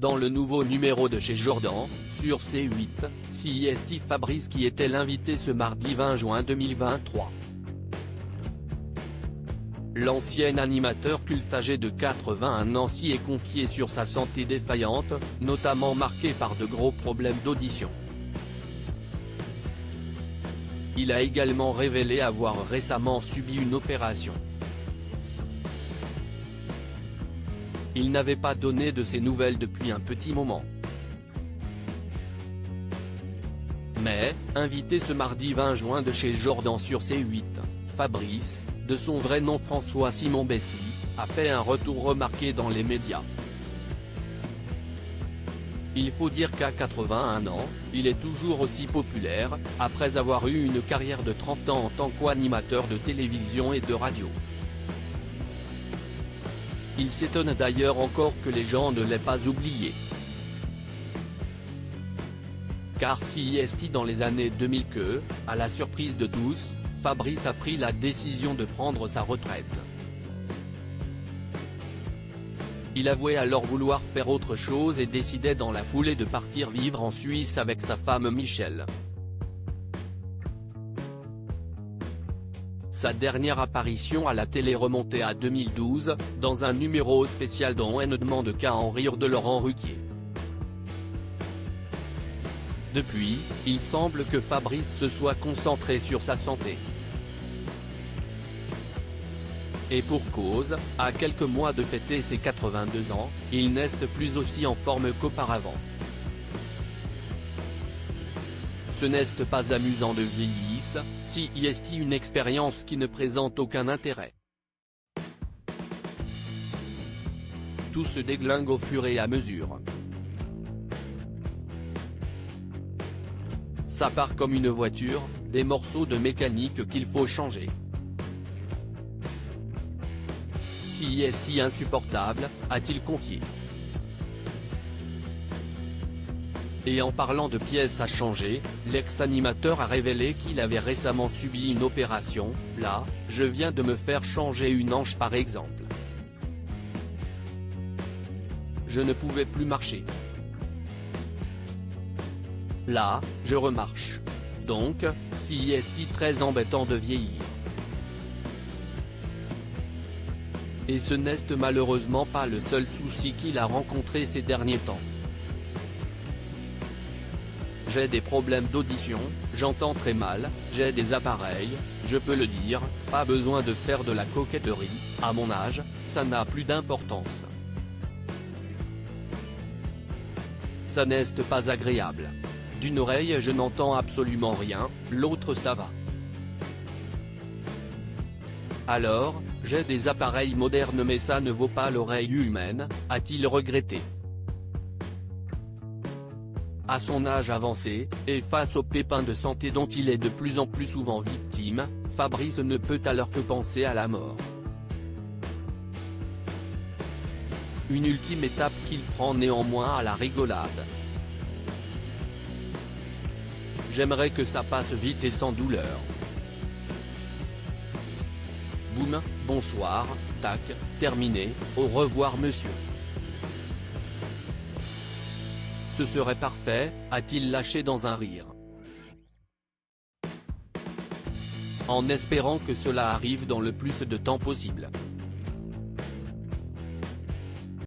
Dans le nouveau numéro de chez Jordan, sur C8, CIST Fabrice qui était l'invité ce mardi 20 juin 2023. L'ancien animateur culte âgé de 81 ans s'y est confié sur sa santé défaillante, notamment marquée par de gros problèmes d'audition. Il a également révélé avoir récemment subi une opération. Il n'avait pas donné de ses nouvelles depuis un petit moment. Mais, invité ce mardi 20 juin de chez Jordan sur C8, Fabrice, de son vrai nom François Simon Bessy, a fait un retour remarqué dans les médias. Il faut dire qu'à 81 ans, il est toujours aussi populaire, après avoir eu une carrière de 30 ans en tant qu'animateur de télévision et de radio. Il s'étonne d'ailleurs encore que les gens ne l'aient pas oublié. Car CIST dans les années 2000 que, à la surprise de tous, Fabrice a pris la décision de prendre sa retraite. Il avouait alors vouloir faire autre chose et décidait dans la foulée de partir vivre en Suisse avec sa femme Michelle. Sa dernière apparition à la télé remontait à 2012, dans un numéro spécial dont On ne demande qu'à en rire de Laurent Ruquier. Depuis, il semble que Fabrice se soit concentré sur sa santé. Et pour cause, à quelques mois de fêter ses 82 ans, il n'est plus aussi en forme qu'auparavant. Ce n'est pas amusant de vieillir, si y est une expérience qui ne présente aucun intérêt. Tout se déglingue au fur et à mesure. Ça part comme une voiture, des morceaux de mécanique qu'il faut changer. Si est insupportable, a-t-il confié. Et en parlant de pièces à changer, l'ex-animateur a révélé qu'il avait récemment subi une opération. Là, je viens de me faire changer une hanche par exemple. Je ne pouvais plus marcher. Là, je remarche. Donc, si est très embêtant de vieillir. Et ce n'est malheureusement pas le seul souci qu'il a rencontré ces derniers temps. J'ai des problèmes d'audition, j'entends très mal, j'ai des appareils, je peux le dire, pas besoin de faire de la coquetterie, à mon âge, ça n'a plus d'importance. Ça n'est pas agréable. D'une oreille je n'entends absolument rien, l'autre ça va. Alors, j'ai des appareils modernes mais ça ne vaut pas l'oreille humaine, a-t-il regretté. À son âge avancé, et face aux pépins de santé dont il est de plus en plus souvent victime, Fabrice ne peut alors que penser à la mort. Une ultime étape qu'il prend néanmoins à la rigolade. J'aimerais que ça passe vite et sans douleur. Boum, bonsoir, tac, terminé, au revoir monsieur. Ce serait parfait, a-t-il lâché dans un rire. En espérant que cela arrive dans le plus de temps possible.